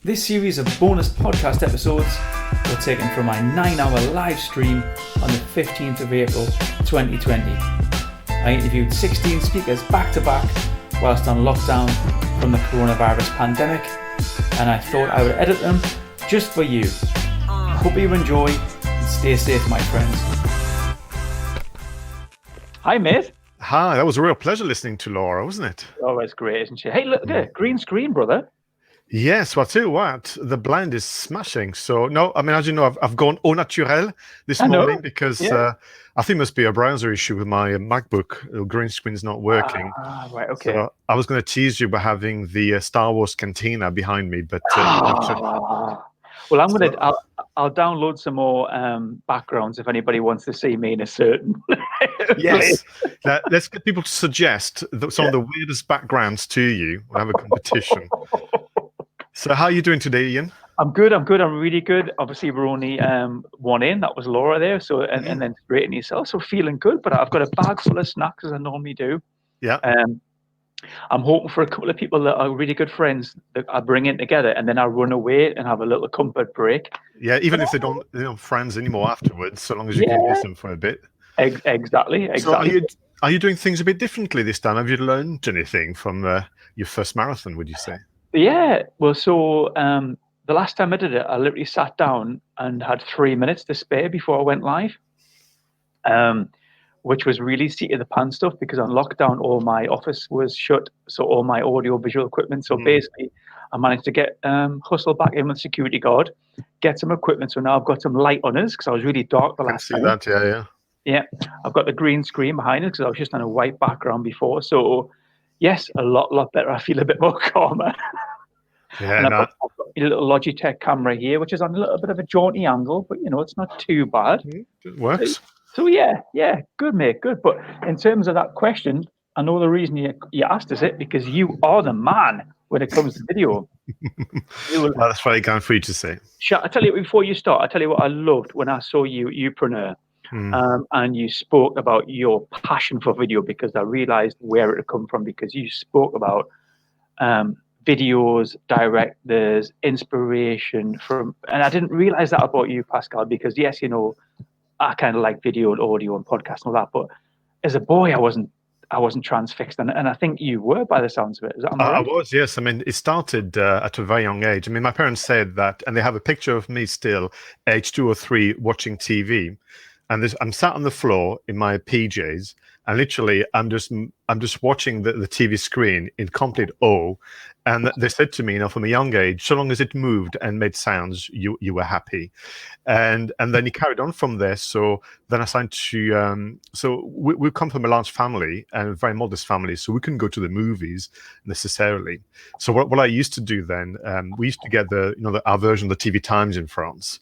This series of bonus podcast episodes were taken from my 9-hour live stream on the 15th of April 2020. I interviewed 16 speakers back to back whilst on lockdown from the coronavirus pandemic, and I thought I would edit them just for you. Hope you enjoy and stay safe, my friends. Hi, mate. Hi, that was a real pleasure listening to Laura, wasn't it? Oh, it's great, isn't she? Hey, look there, green screen, brother. Yes, well, I'll tell you what, the blend is smashing. So, no, I mean, as you know, I've gone au naturel this morning because I think it must be a browser issue with my MacBook. The green screen's not working. Right, okay. So I was going to tease you by having the Star Wars cantina behind me, but well, I'll download some more backgrounds if anybody wants to see me in a certain. Yes, let's get people to suggest some of the weirdest backgrounds to you. We'll have a competition. So how are you doing today, Ian? I'm good. I'm really good. Obviously, we're only one in. That was Laura there. So and then straight in yourself. So feeling good. But I've got a bag full of snacks as I normally do. Yeah. I'm hoping for a couple of people that are really good friends that I bring in together, and then I run away and have a little comfort break. Yeah, even if they don't, friends anymore afterwards, so long as you can use them for a bit. Exactly. So are you doing things a bit differently this time? Have you learned anything from your first marathon, would you say? Yeah, well, so the last time I did it, I literally sat down and had 3 minutes to spare before I went live, which was really seat of the pants stuff because on lockdown, all my office was shut, so all my audio visual equipment. So basically, I managed to get hustle back in with security guard, get some equipment. So now I've got some light on us because I was really dark the last time. That, Yeah, I've got the green screen behind us because I was just on a white background before. So yes, a lot better. I feel a bit more calmer. Yeah, I've got a little Logitech camera here, which is on a little bit of a jaunty angle, but it's not too bad. It works. So yeah, good, mate, good. But in terms of that question, I know the reason you asked us it because you are the man when it comes to video. Well, that's very kind for you to say. I tell you before you start. I tell you what I loved when I saw youpreneur. And you spoke about your passion for video because I realized where it had come from because you spoke about videos, directors, inspiration from, and I didn't realize that about you, Pascal, because yes, I kind of like video and audio and podcast and all that, but as a boy, I wasn't transfixed, and I think you were by the sounds of it. Is that right? I was, yes. I mean, it started at a very young age. I mean, my parents said that, and they have a picture of me still, age 2 or 3, watching TV. And I'm sat on the floor in my PJs, and literally I'm just watching the TV screen in complete awe. And they said to me, from a young age, so long as it moved and made sounds, you were happy. And then he carried on from there. So then I started to so we come from a large family and a very modest family, so we couldn't go to the movies necessarily. So what I used to do then, we used to get our version of the TV Times in France,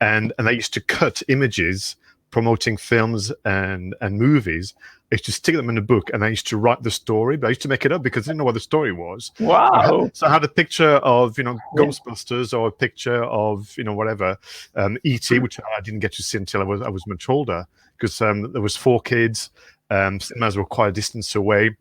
and I used to cut images promoting films and movies. I used to stick them in a book, and I used to write the story, but I used to make it up because I didn't know what the story was. Wow! So I had a picture of Ghostbusters, or a picture of whatever E.T., which I didn't get to see until I was much older because there was 4 kids. Cinemas were quite a distance away,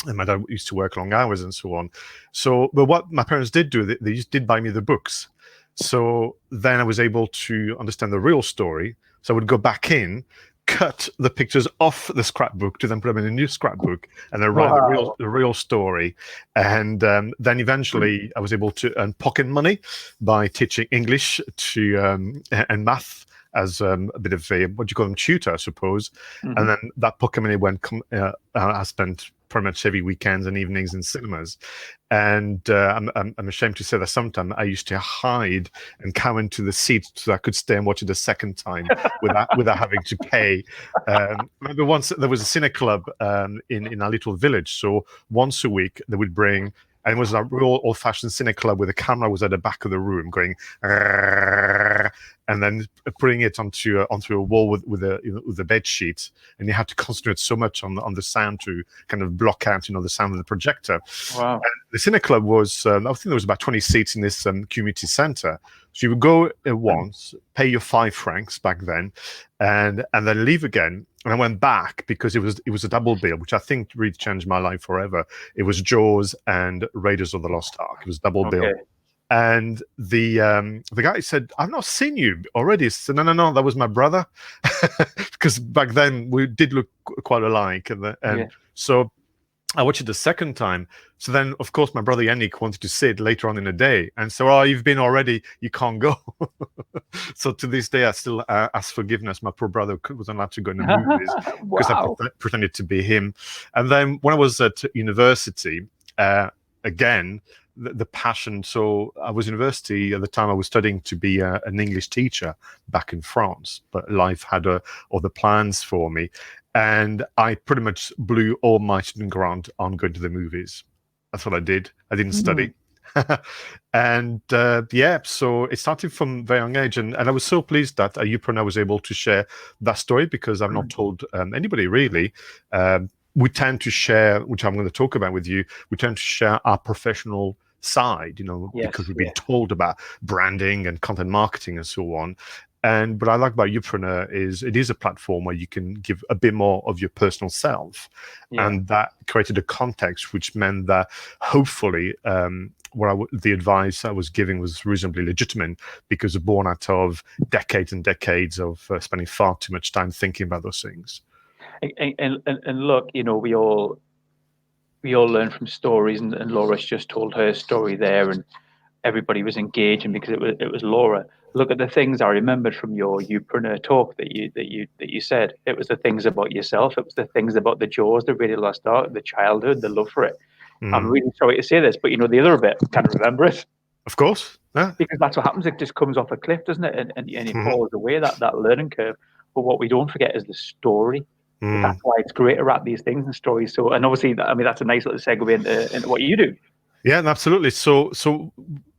and my dad used to work long hours and so on. So, but what my parents did do, they just did buy me the books. So then I was able to understand the real story. So I would go back in, cut the pictures off the scrapbook to then put them in a new scrapbook, and then write the real story. And then eventually I was able to earn pocket money by teaching English and math as a bit of a, what do you call them, tutor, I suppose. And then that pocket money I spent pretty much every weekends and evenings in cinemas. And I'm ashamed to say that sometimes I used to hide and come into the seat so I could stay and watch it a second time without having to pay. Remember once there was a cine club in our little village. So once a week they would bring, and it was a real old-fashioned cine club where the camera was at the back of the room going, and then putting it onto a wall with a bed sheet, and you had to concentrate so much on the sound to kind of block out the sound of the projector. Wow! And the cine club was I think there was about 20 seats in this community center. So you would go once, pay your 5 francs back then, and then leave again. And I went back because it was a double bill, which I think really changed my life forever. It was Jaws and Raiders of the Lost Ark. It was double bill. And the guy said, "I've not seen you already." I said, "No, that was my brother," because back then we did look quite alike, and so I watched it the second time. So then, of course, my brother Yannick wanted to see it later on in the day, and so, "Oh, you've been already, you can't go." So to this day, I still ask forgiveness. My poor brother wasn't allowed to go in the movies because I pretended to be him. And then when I was at university, again, the passion. So I was university at the time. I was studying to be an English teacher back in France, but life had other plans for me, and I pretty much blew all my student grant on going to the movies. That's what I did. I didn't study. And so it started from a very young age, and I was so pleased that Yupron was able to share that story, because I've not told anybody really. We tend to share, which I'm going to talk about with you, we tend to share our professional side, because we've been told about branding and content marketing and so on. And what I like about Youpreneur is it is a platform where you can give a bit more of your personal self, and that created a context which meant that hopefully the advice I was giving was reasonably legitimate, because it's born out of decades and decades of spending far too much time thinking about those things. And look, we all learn from stories, and Laura's just told her story there, and everybody was engaging because it was Laura. Look at the things I remembered from your Youpreneur talk that you said. It was the things about yourself. It was the things about the jaws, the really lost art, the childhood, the love for it. I'm really sorry to say this, but the other bit, can't remember it. Of course, yeah. Because that's what happens. It just comes off a cliff, doesn't it? And it falls away, that learning curve. But what we don't forget is the story. That's why it's great to wrap these things in stories. So, and obviously, that's a nice little segue into what you do. Yeah, absolutely. So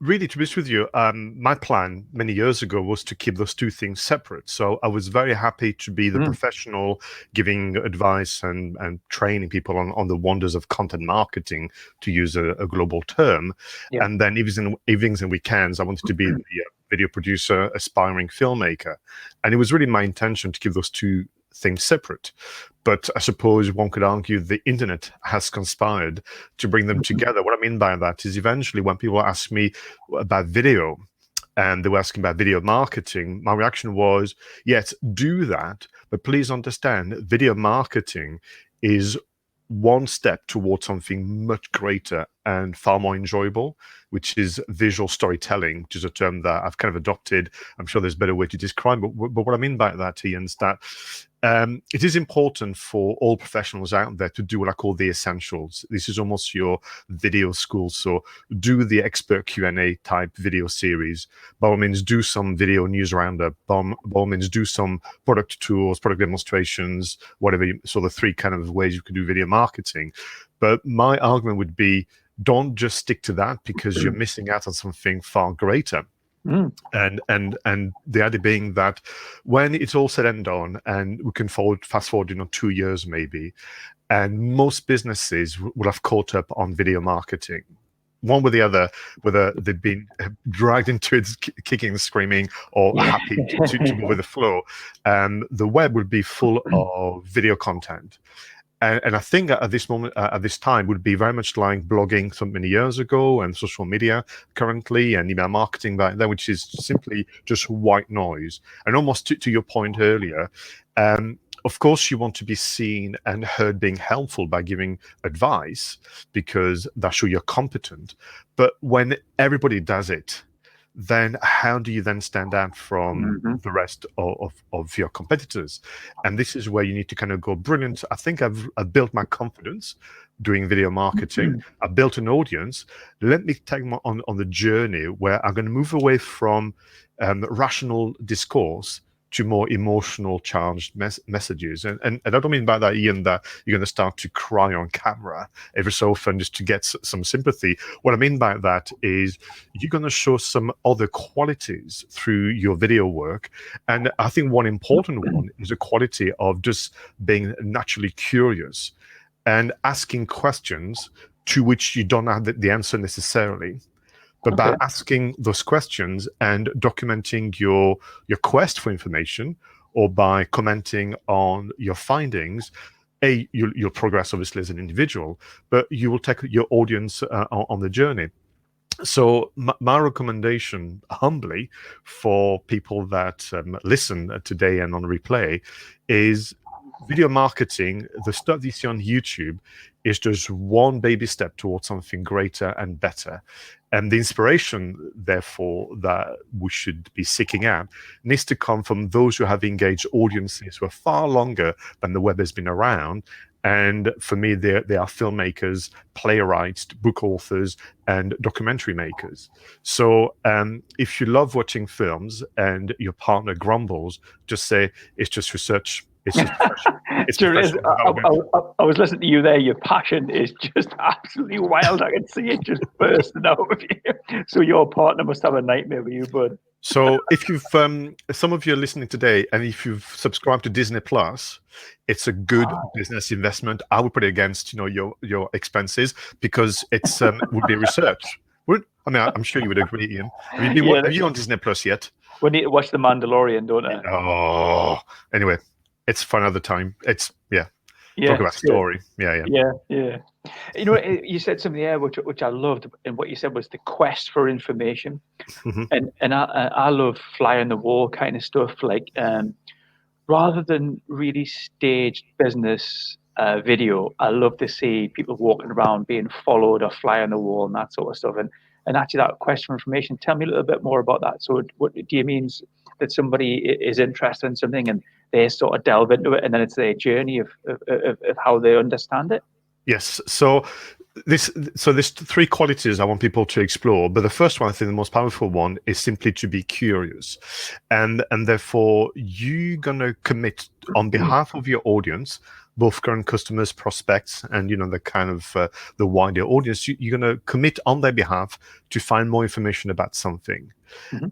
really, to be honest with you, my plan many years ago was to keep those two things separate. So I was very happy to be the professional giving advice and training people on the wonders of content marketing, to use a global term. Yeah. And then evenings and weekends, I wanted to be the video producer, aspiring filmmaker. And it was really my intention to keep those two things separate. But I suppose one could argue the internet has conspired to bring them together. What I mean by that is, eventually when people ask me about video and they were asking about video marketing, my reaction was, yes, do that, but please understand, video marketing is one step towards something much greater and far more enjoyable, which is visual storytelling, which is a term that I've kind of adopted. I'm sure there's a better way to describe it. But what I mean by that, Ian, is that it is important for all professionals out there to do what I call the essentials. This is almost your video school. So do the expert Q&A type video series. By all means, do some video news roundup. By all means, do some product tours, product demonstrations, whatever. So the three kind of ways you can do video marketing. But my argument would be, don't just stick to that, because you're missing out on something far greater. And the idea being that when it's all said and done, and we can fast forward 2 years maybe, and most businesses will have caught up on video marketing, one with the other, whether they've been dragged into it kicking and screaming, or happy to go with the flow, the web would be full of video content. And I think at this moment, at this time, would be very much like blogging so many years ago, and social media currently, and email marketing back then, which is simply just white noise. And almost to your point earlier, of course, you want to be seen and heard being helpful by giving advice, because that shows you're competent. But when everybody does it, then how do you then stand out from the rest of your competitors? And this is where you need to kind of go, brilliant, I think I've built my confidence doing video marketing. I've built an audience. Let me take them on the journey where I'm going to move away from rational discourse to more emotional charged messages. And I don't mean by that, Ian, that you're going to start to cry on camera every so often just to get some sympathy. What I mean by that is you're going to show some other qualities through your video work. And I think one important one is a quality of just being naturally curious and asking questions to which you don't have the answer necessarily. But by asking those questions and documenting your quest for information, or by commenting on your findings, you'll progress obviously as an individual, but you will take your audience on the journey. So my recommendation, humbly, for people that listen today and on replay, is video marketing. The stuff you see on YouTube is just one baby step towards something greater and better. And the inspiration, therefore, that we should be seeking out needs to come from those who have engaged audiences who are far longer than the web has been around. And for me, they are filmmakers, playwrights, book authors, and documentary makers. So if you love watching films and your partner grumbles, just say, it's just research. It's just it's I was listening to you there. Your passion is just absolutely wild. I can see it just bursting out of you. So your partner must have a nightmare with you, bud. So if you've some of you are listening today, and if you've subscribed to Disney Plus, it's a good business investment. I would put it against your expenses, because it's would be research. I mean, I'm sure you would agree, Ian. Have you on Disney Plus yet? We need to watch The Mandalorian, don't we? Oh, anyway, it's for another time. It's talk about story. Yeah. You know, you said something there which I loved, and what you said was the quest for information. And I love fly on the wall kind of stuff, like rather than really staged business video. I love to see people walking around being followed or fly on the wall and that sort of stuff. And actually, that quest for information. Tell me a little bit more about that. So, what do you mean that somebody is interested in something and they sort of delve into it, and then it's their journey of how they understand it? Yes. So there's three qualities I want people to explore. But the first one, I think the most powerful one, is simply to be curious. And therefore you're gonna commit on behalf of your audience, both current customers, prospects, and the kind of the wider audience. You're gonna commit on their behalf to find more information about something.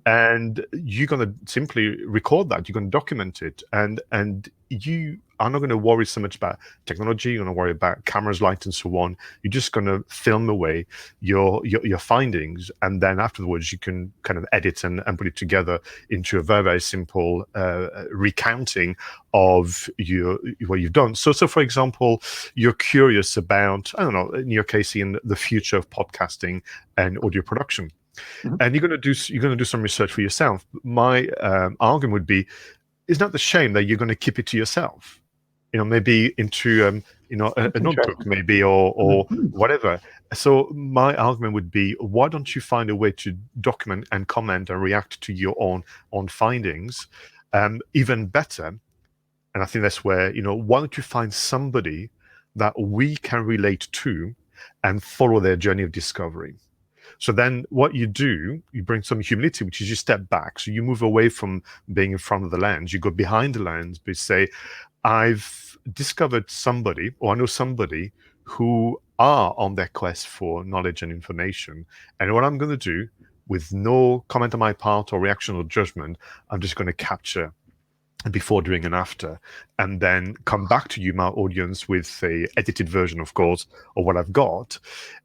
And you're going to simply record that. You're going to document it, and you are not going to worry so much about technology. You're going to worry about cameras, lights, and so on. You're just going to film away your findings, and then afterwards you can kind of edit and put it together into a very, very simple recounting of what you've done. So for example, you're curious about, I don't know, in your case, in the future of podcasting and audio production. And you're going to do some research for yourself. My argument would be, it's not the shame that you're going to keep it to yourself. Maybe into a notebook, maybe, or whatever. So my argument would be, why don't you find a way to document and comment and react to your own findings? Even better, and I think that's where why don't you find somebody that we can relate to and follow their journey of discovery? So then what you do, you bring some humility, which is you step back. So you move away from being in front of the lens. You go behind the lens, but say, I've discovered somebody, or I know somebody who are on their quest for knowledge and information. And what I'm going to do, with no comment on my part or reaction or judgment, I'm just going to capture before, during, and after, and then come back to you, my audience, with a edited version, of course, of what I've got.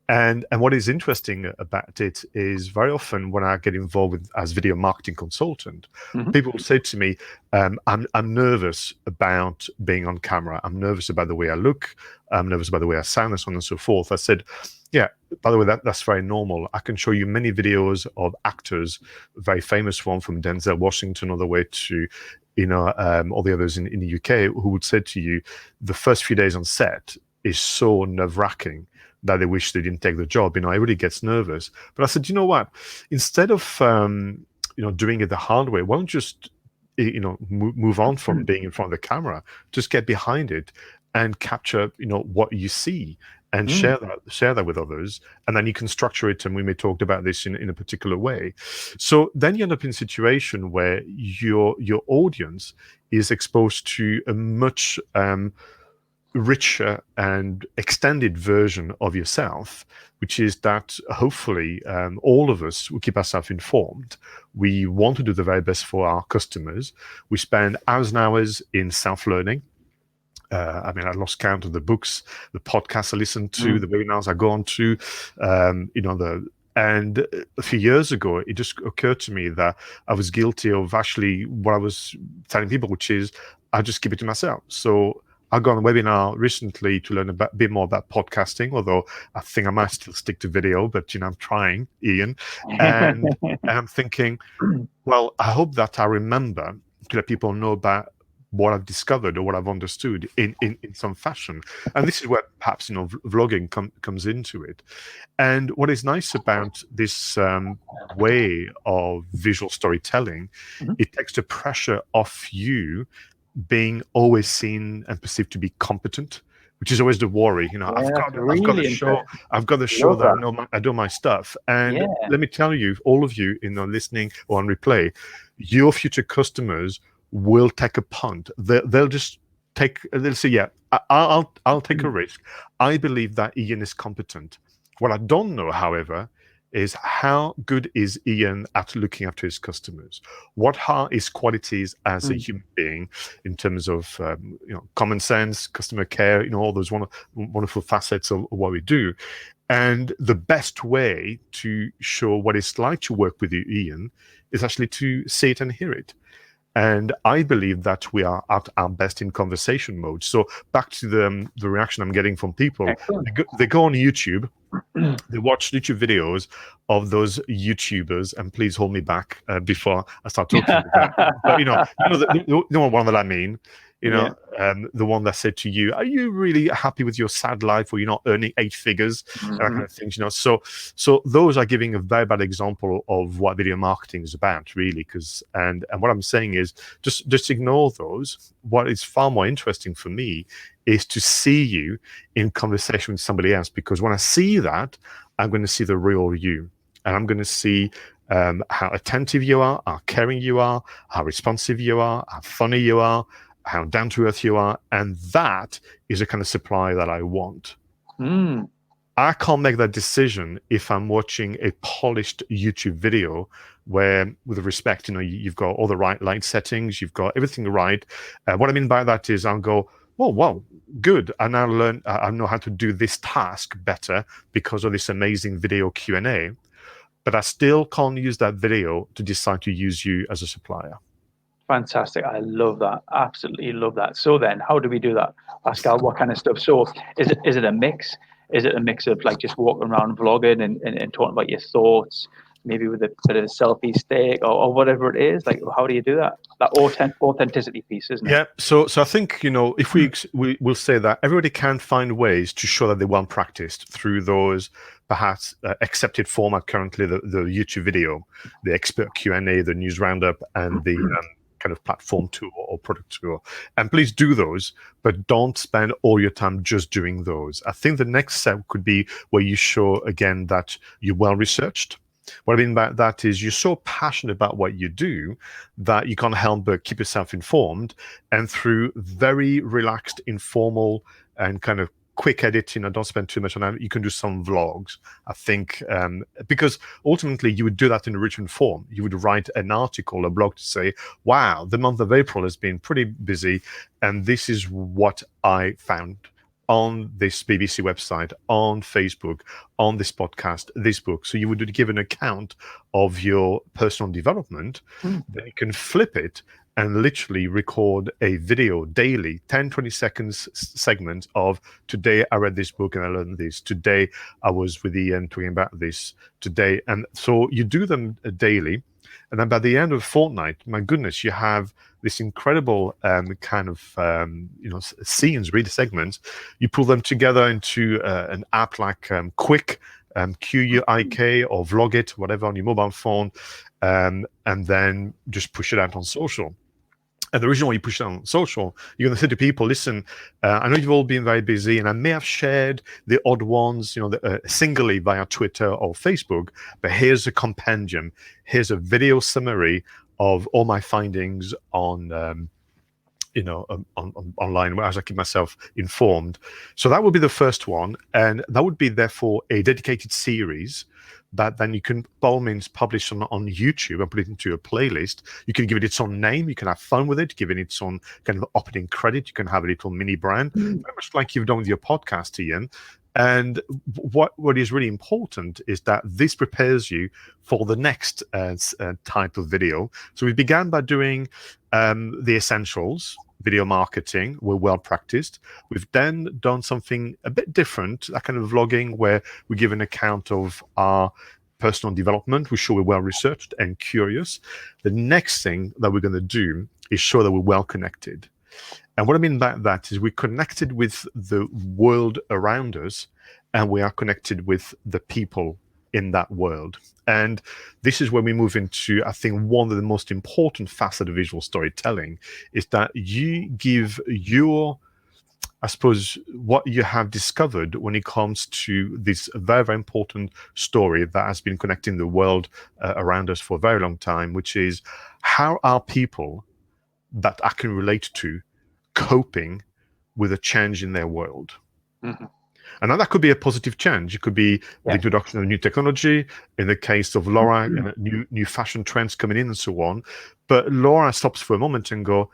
And what is interesting about it is, very often when I get involved as video marketing consultant, people will say to me, I'm nervous about being on camera. I'm nervous about the way I look. I'm nervous about the way I sound, and so on and so forth. I said, yeah, by the way, that's very normal. I can show you many videos of actors, a very famous one from Denzel Washington all the way to all the others in the UK, who would say to you, the first few days on set is so nerve-wracking that they wish they didn't take the job. It really gets nervous. But I said, you know what? Instead of doing it the hard way, why don't you just move on from being in front of the camera? Just get behind it and capture what you see, and share that with others, and then you can structure it. And we may talk about this in a particular way. So then you end up in a situation where your audience is exposed to a much richer and extended version of yourself, which is that hopefully all of us will keep ourselves informed. We want to do the very best for our customers. We spend hours and hours in self-learning. I lost count of the books, the podcasts I listen to, the webinars I go on to, and a few years ago, it just occurred to me that I was guilty of actually what I was telling people, which is I just keep it to myself. So I got on a webinar recently to learn a bit more about podcasting, although I think I might still stick to video, but I'm trying, Ian. And I'm thinking, well, I hope that I remember to let people know about what I've discovered or what I've understood in some fashion. And this is where perhaps vlogging comes into it. And what is nice about this way of visual storytelling, it takes the pressure off you being always seen and perceived to be competent, which is always the worry. I've got to show that I know my stuff. And let me tell you, all of you, listening or on replay, your future customers will take a punt. They'll say, yeah, I'll take a risk. I believe that Ian is competent. What I don't know, however, is how good is Ian at looking after his customers? What are his qualities as a human being in terms of common sense, customer care, all those wonderful facets of what we do. And the best way to show what it's like to work with you, Ian, is actually to see it and hear it. And I believe that we are at our best in conversation mode. So back to the reaction I'm getting from people. They go on YouTube, they watch YouTube videos of those YouTubers, and please hold me back before I start talking about it. But the one that I mean, the one that said to you, are you really happy with your sad life where you're not earning 8 figures? That kind of things, So those are giving a very bad example of what video marketing is about, really. And what I'm saying is just ignore those. What is far more interesting for me is to see you in conversation with somebody else, because when I see that, I'm going to see the real you, and I'm going to see how attentive you are, how caring you are, how responsive you are, how funny you are, how down to earth you are, and that is the kind of supply that I want. I can't make that decision if I'm watching a polished YouTube video where, with respect, you've got all the right light settings, you've got everything right. What I mean by that is I'll go, oh, wow, good. I now I know how to do this task better because of this amazing video Q&A, but I still can't use that video to decide to use you as a supplier. Fantastic. I love that. Absolutely love that. So then how do we do that, Pascal? What kind of stuff? So is it a mix? Is it a mix of like just walking around vlogging and talking about your thoughts, maybe with a bit of a selfie stick or whatever it is? Like, how do you do that? That authenticity piece, isn't it? Yeah. So I think, if we will say that everybody can find ways to show that they weren't practiced through those perhaps accepted format currently, the YouTube video, the expert Q&A, the news roundup, and the kind of platform tour or product tour. And please do those, but don't spend all your time just doing those. I think the next step could be where you show again that you're well researched. What I mean by that is you're so passionate about what you do that you can't help but keep yourself informed, and through very relaxed, informal, and kind of quick editing, don't spend too much on that, you can do some vlogs, I think, because ultimately you would do that in a written form. You would write an article, a blog, to say, wow, the month of April has been pretty busy, and this is what I found on this BBC website, on Facebook, on this podcast, this book. So you would give an account of your personal development. Then you can flip it and literally record a video daily, 10-20 seconds segment of, today I read this book and I learned this, today I was with Ian talking about this, today. And so you do them daily, and then by the end of a fortnight, my goodness, you have this incredible kind of scenes, read segments. You pull them together into an app like Quick, QUIK, or Vlog It, whatever, on your mobile phone, and then just push it out on social. And the reason why you push it on social, you're going to say to people, listen, I know you've all been very busy, and I may have shared the odd ones, singly via Twitter or Facebook, but here's a compendium. Here's a video summary of all my findings on online, as I keep myself informed. So that would be the first one, and that would be therefore a dedicated series that then you can, by all means, publish on YouTube and put it into a playlist. You can give it its own name. You can have fun with it, give it its own kind of opening credit. You can have a little mini brand, very much like you've done with your podcast, Ian. And what is really important is that this prepares you for the next type of video. So we began by doing the essentials, video marketing. We're well practiced. We've then done something a bit different, that kind of vlogging where we give an account of our personal development. We show we're well researched and curious. The next thing that we're going to do is show that we're well connected. And what I mean by that is we're connected with the world around us, and we are connected with the people in that world. And this is when we move into, I think, one of the most important facets of visual storytelling is that you give your, I suppose, what you have discovered when it comes to this very, very important story that has been connecting the world around us for a very long time, which is how are people that I can relate to coping with a change in their world? Mm-hmm. And now that could be a positive change. It could be the introduction of new technology. In the case of Laura, new fashion trends coming in and so on. But Laura stops for a moment and go,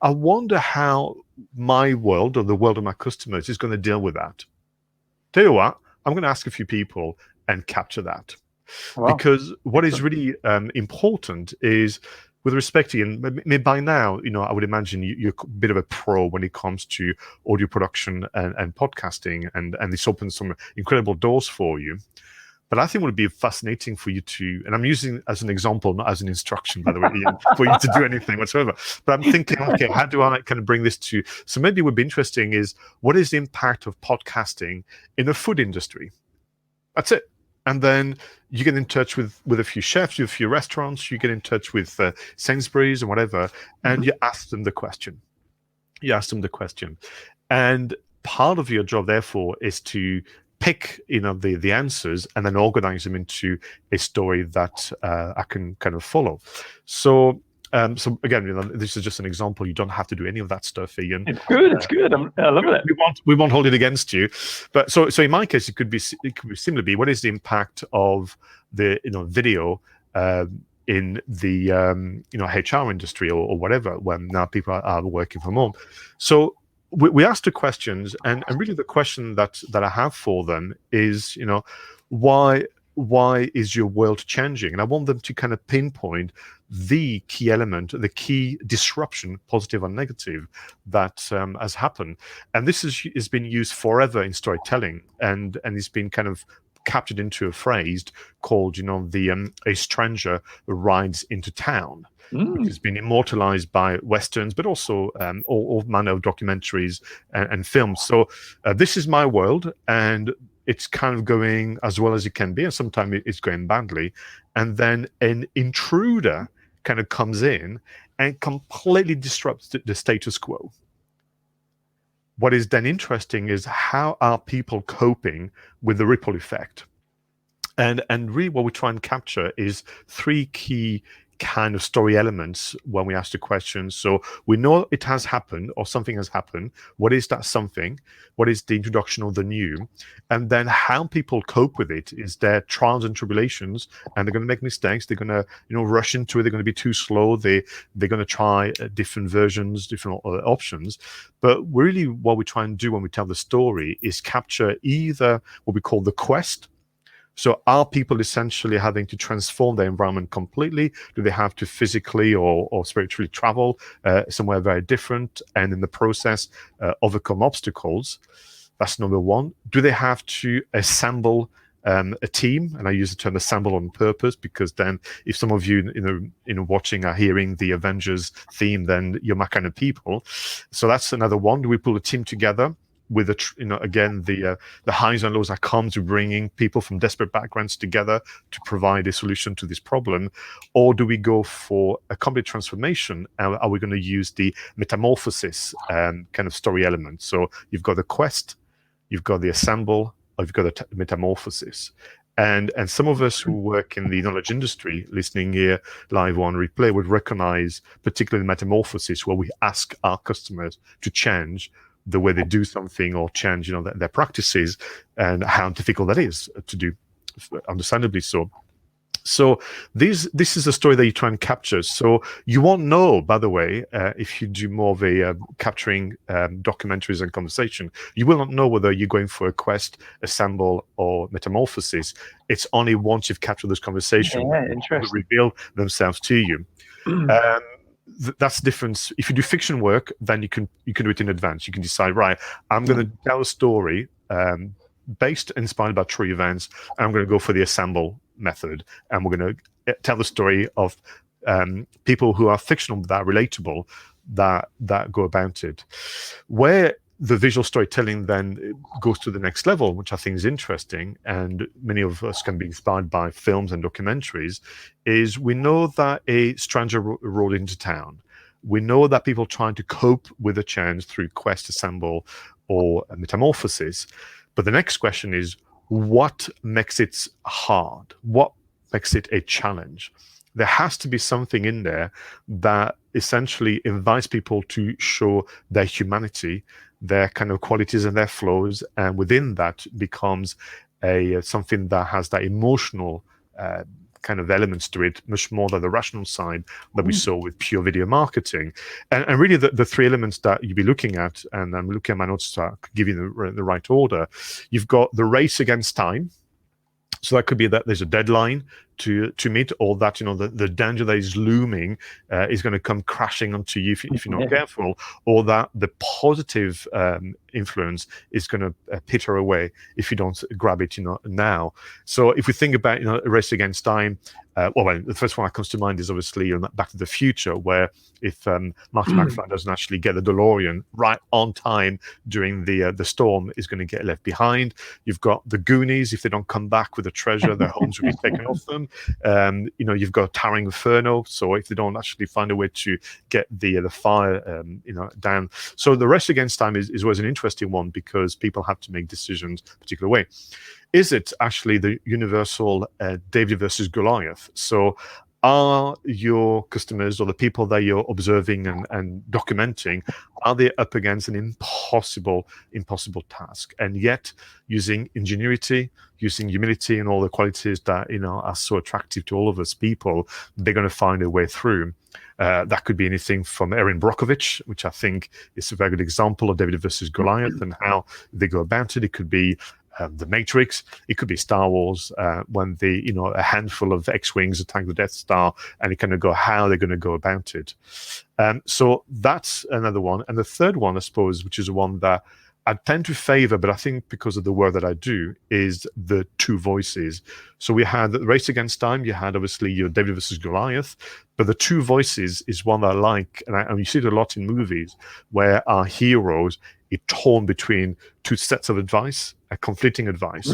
I wonder how my world or the world of my customers is going to deal with that. Tell you what, I'm going to ask a few people and capture that. Wow. Because what is really important is, with respect to, and by now, I would imagine you're a bit of a pro when it comes to audio production and podcasting, and this opens some incredible doors for you. But I think it would be fascinating for you to, and I'm using as an example, not as an instruction, by the way, Ian, for you to do anything whatsoever. But I'm thinking, okay, how do I kind of bring this to, so maybe it would be interesting is, what is the impact of podcasting in the food industry? That's it. And then you get in touch with a few chefs, with a few restaurants, you get in touch with Sainsbury's and whatever, and you ask them the question. And part of your job, therefore, is to pick, the answers and then organize them into a story that I can kind of follow. So again, this is just an example. You don't have to do any of that stuff, Ian. It's good. I love it. We won't hold it against you. But so in my case, it could be similarly. What is the impact of the video in the HR industry or whatever, when now people are working from home? So we asked the questions, and really the question that I have for them is, why is your world changing? And I want them to kind of pinpoint the key element, the key disruption, positive or negative, that has happened. And this has been used forever in storytelling, and it's been kind of captured into a phrase called, a stranger rides into town, which has been immortalized by Westerns, but also all manner of documentaries and films. So this is my world, and it's kind of going as well as it can be, and sometimes it's going badly. And then an intruder kind of comes in and completely disrupts the status quo. What is then interesting is, how are people coping with the ripple effect? And really what we try and capture is three key kind of story elements when we ask the question. So we know it has happened, or something has happened. What is that something? What is the introduction of the new? And then how people cope with it. Is there trials and tribulations, and they're going to make mistakes? They're going to rush into it. They're going to be too slow. They're going to try different versions, different options. But really what we try and do when we tell the story is capture either what we call the quest. So are people essentially having to transform their environment completely? Do they have to physically or spiritually travel somewhere very different, and in the process overcome obstacles? That's number one. Do they have to assemble a team? And I use the term assemble on purpose, because then if some of you watching are hearing the Avengers theme, then you're my kind of people. So that's another one. Do we pull a team together with again the highs and lows that comes with bringing people from desperate backgrounds together to provide a solution to this problem? Or do we go for a complete transformation? Are we going to use the metamorphosis kind of story element? So you've got the quest, you've got the assemble, or you've got the metamorphosis. And some of us who work in the knowledge industry, listening here live on replay, would recognize particularly the metamorphosis, where we ask our customers to change the way they do something, or change their practices, and how difficult that is to do, understandably so. So this is a story that you try and capture. So you won't know, by the way, if you do more of a capturing documentaries and conversation, you will not know whether you're going for a quest, assemble, or metamorphosis. It's only once you've captured this conversation that will reveal themselves to you. that's the difference. If you do fiction work, then you can do it in advance. You can decide, right, I'm going to tell a story inspired by true events, and I'm going to go for the assemble method, and we're going to tell the story of people who are fictional that are relatable, that go about it. Where the visual storytelling then goes to the next level, which I think is interesting, and many of us can be inspired by films and documentaries, is we know that a stranger rode into town. We know that people trying to cope with a change through quest, assemble, or a metamorphosis. But the next question is, what makes it hard? What makes it a challenge? There has to be something in there that essentially invites people to show their humanity, their kind of qualities and their flaws, and within that becomes something that has that emotional kind of elements to it, much more than the rational side that we saw with pure video marketing. And really the three elements that you'd be looking at, and I'm looking at my notes to give you the right order. You've got the race against time. So that could be that there's a deadline to meet, or that the danger that is looming is going to come crashing onto you if you're not careful, or that the positive influence is going to peter away if you don't grab it now. So if we think about a race against time, the first one that comes to mind is obviously Back to the Future, where if Marty McFly doesn't actually get the DeLorean right on time during the storm, is going to get left behind. You've got the Goonies. If they don't come back with the treasure, their homes will be taken off them. You've got Towering Inferno. So if they don't actually find a way to get the fire down, so the race against time is always an interesting one, because people have to make decisions a particular way. Is it actually the universal David versus Goliath? So are your customers or the people that you're observing and documenting, are they up against an impossible task? And yet, using ingenuity, using humility, and all the qualities that are so attractive to all of us people, they're going to find a way through. That could be anything from Erin Brockovich, which I think is a very good example of David versus Goliath and how they go about it. It could be The Matrix. It could be Star Wars, when a handful of X-Wings attack the Death Star, and it kind of go how they're going to go about it. So that's another one. And the third one, I suppose, which is the one that I tend to favor, but I think because of the work that I do, is the two voices. So we had the race against time. You had obviously your David versus Goliath, but the two voices is one that I like, and you see it a lot in movies where our heroes are torn between two sets of advice, conflicting advice.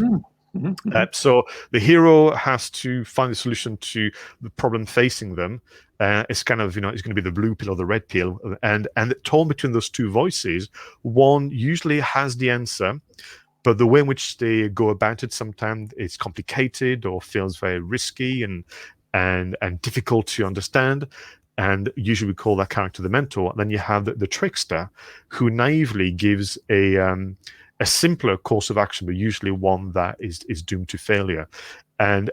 So the hero has to find a solution to the problem facing them. It's kind of, it's going to be the blue pill or the red pill. And torn between those two voices, one usually has the answer, but the way in which they go about it sometimes is complicated or feels very risky and difficult to understand. And usually we call that character the mentor. And then you have the trickster, who naively gives a simpler course of action, but usually one that is doomed to failure. And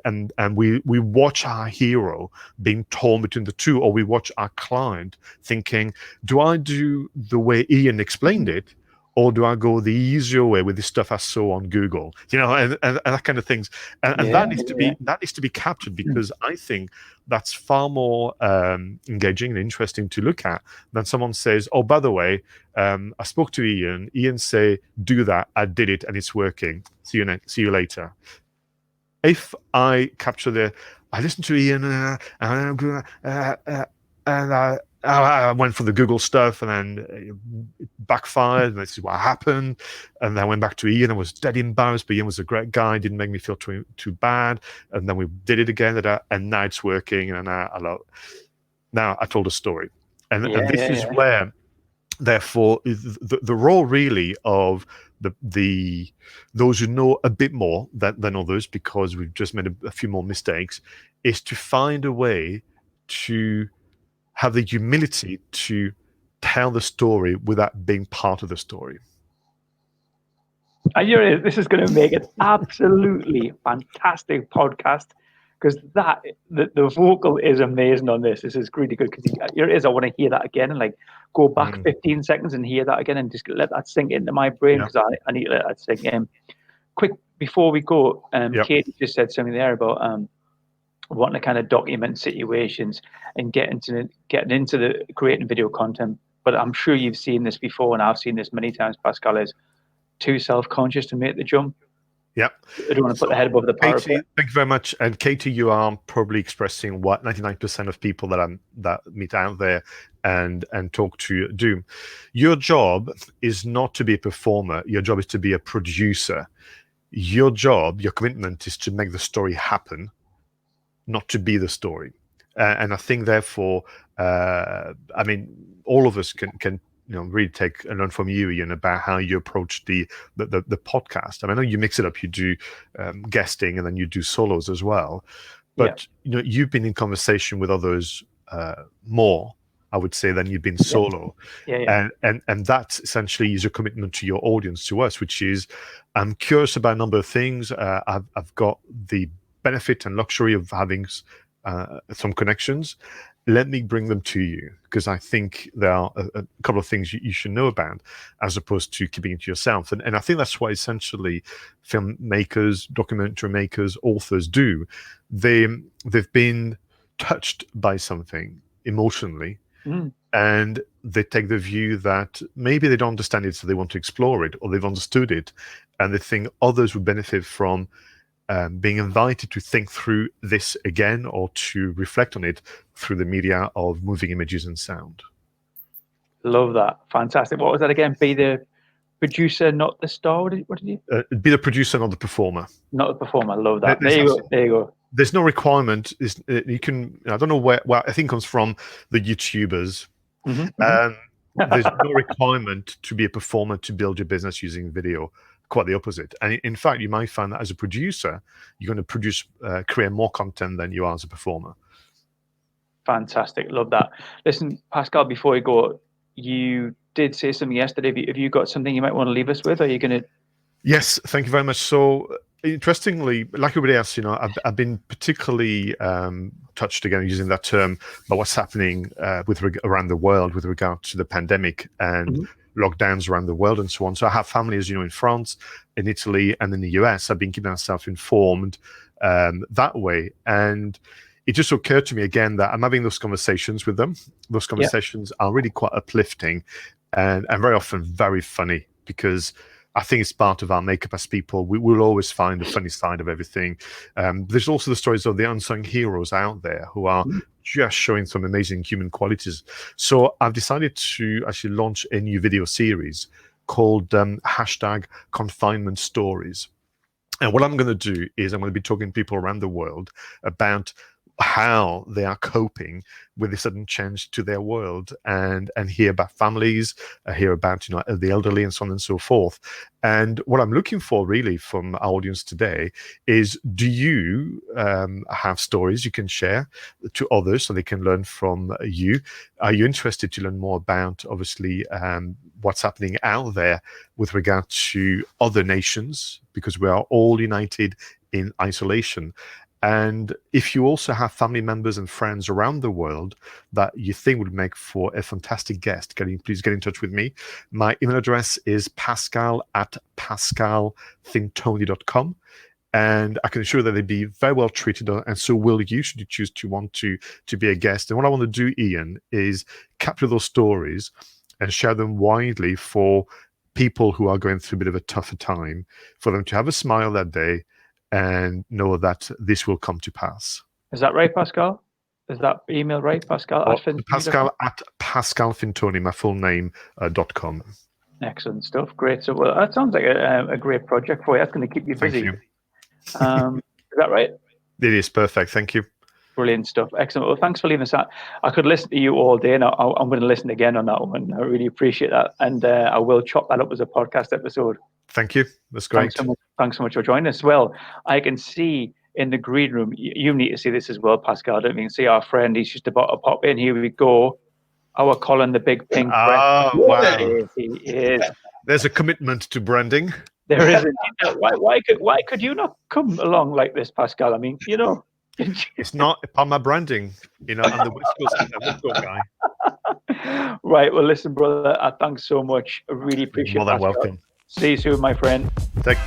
we watch our hero being torn between the two, or we watch our client thinking, do I do the way Ian explained it, or do I go the easier way with this stuff I saw on Google? And that kind of things. And that needs to be captured, because I think that's far more engaging and interesting to look at than someone says, oh, by the way, I spoke to Ian. Ian say, do that. I did it, and it's working. See you later. If I capture I listened to Ian and I went for the Google stuff, and then it backfired, and this is what happened. And then I went back to Ian. I was dead embarrassed, but Ian was a great guy. Didn't make me feel too bad. And then we did it again, and now it's working. And now I told a story. And this is where, therefore, the role really of those who know a bit more than others, because we've just made a few more mistakes, is to find a way to have the humility to tell the story without being part of the story. And this is going to make an absolutely fantastic podcast, because the vocal is amazing on this. This is really good, because I want to hear that again and go back 15 seconds and hear that again and just let that sink into my brain, because I need to let that sink in. Quick, before we go, Katie just said something there about wanting to kind of document situations and getting into the creating video content. But I'm sure you've seen this before, and I've seen this many times, Pascal, is too self-conscious to make the jump. Yeah. I don't want to put the head above the parapet. Katie, thank you very much. And Katie, you are probably expressing what 99% of people that meet out there and talk to do. Your job is not to be a performer. Your job is to be a producer. Your job, your commitment is to make the story happen, not to be the story. And I think, therefore, I mean, all of us can really take and learn from you, Ian, about how you approach the podcast. I mean, I know you mix it up. You do guesting, and then you do solos as well. But you've been in conversation with others more, I would say, than you've been solo. And that essentially is a commitment to your audience, to us, which is, I'm curious about a number of things. I've got the benefit and luxury of having some connections. Let me bring them to you, because I think there are a couple of things you should know about, as opposed to keeping it to yourself. And I think that's why essentially filmmakers, documentary makers, authors do. They've been touched by something emotionally, and they take the view that maybe they don't understand it, so they want to explore it, or they've understood it, and they think others would benefit from being invited to think through this again, or to reflect on it through the media of moving images and sound. Love that. Fantastic. What was that again? Be the producer, not the star. What did you? Be the producer, not the performer. Not the performer. Love that. There you go. There's no requirement. You can. I don't know where. Well, I think it comes from the YouTubers. There's no requirement to be a performer to build your business using video. Quite the opposite. And in fact, you might find that as a producer, you're going to create more content than you are as a performer. Fantastic. Love that. Listen, Pascal, before you go, you did say something yesterday. Have you got something you might want to leave us with? Are you going to? Yes, thank you very much. So, interestingly, like everybody else, I've been particularly touched, again, using that term, by what's happening around the world with regard to the pandemic and lockdowns around the world and so on. So I have family, as you know, in France, in Italy, and in the US. I've been keeping myself informed that way. And it just occurred to me again that I'm having those conversations with them. Those conversations are really quite uplifting and very often very funny, because I think it's part of our makeup as people. We will always find the funny side of everything. There's also the stories of the unsung heroes out there who are just showing some amazing human qualities. So I've decided to actually launch a new video series called #Confinement Stories. And what I'm going to do is I'm going to be talking to people around the world about how they are coping with this sudden change to their world, and hear about families, hear about the elderly, and so on and so forth. And what I'm looking for really from our audience today is, do you have stories you can share to others so they can learn from you? Are you interested to learn more about, obviously, what's happening out there with regard to other nations, because we are all united in isolation? And if you also have family members and friends around the world that you think would make for a fantastic guest, please get in touch with me. My email address is pascal@pascalfintoni.com. And I can assure that they'd be very well treated, and so will you, should you choose to want to be a guest. And what I want to do, Ian, is capture those stories and share them widely for people who are going through a bit of a tougher time, for them to have a smile that day and know that this will come to pass. Is that right, Pascal? Is that email right, Pascal? Pascal@pascalfintoni, my full name, .com. Excellent stuff. Great. So, well, that sounds like a great project for you. That's going to keep you busy. Thank you. Is that right? It is perfect. Thank you. Brilliant stuff. Excellent. Well, thanks for leaving us out. I could listen to you all day, and I'm going to listen again on that one. I really appreciate that. And I will chop that up as a podcast episode. Thank you. That's great. Thanks so much for joining us. Well, I can see in the green room, you need to see this as well, Pascal. I don't even see our friend. He's just about to pop in. Here we go. Our Colin, the big pink. Oh, wow. He is. There's a commitment to branding. There is. Why could you not come along like this, Pascal? I mean, It's not part of my branding. I'm the West Coast guy. Right. Well, listen, brother, thanks so much. I really appreciate it. More than welcome. See you soon, my friend. Take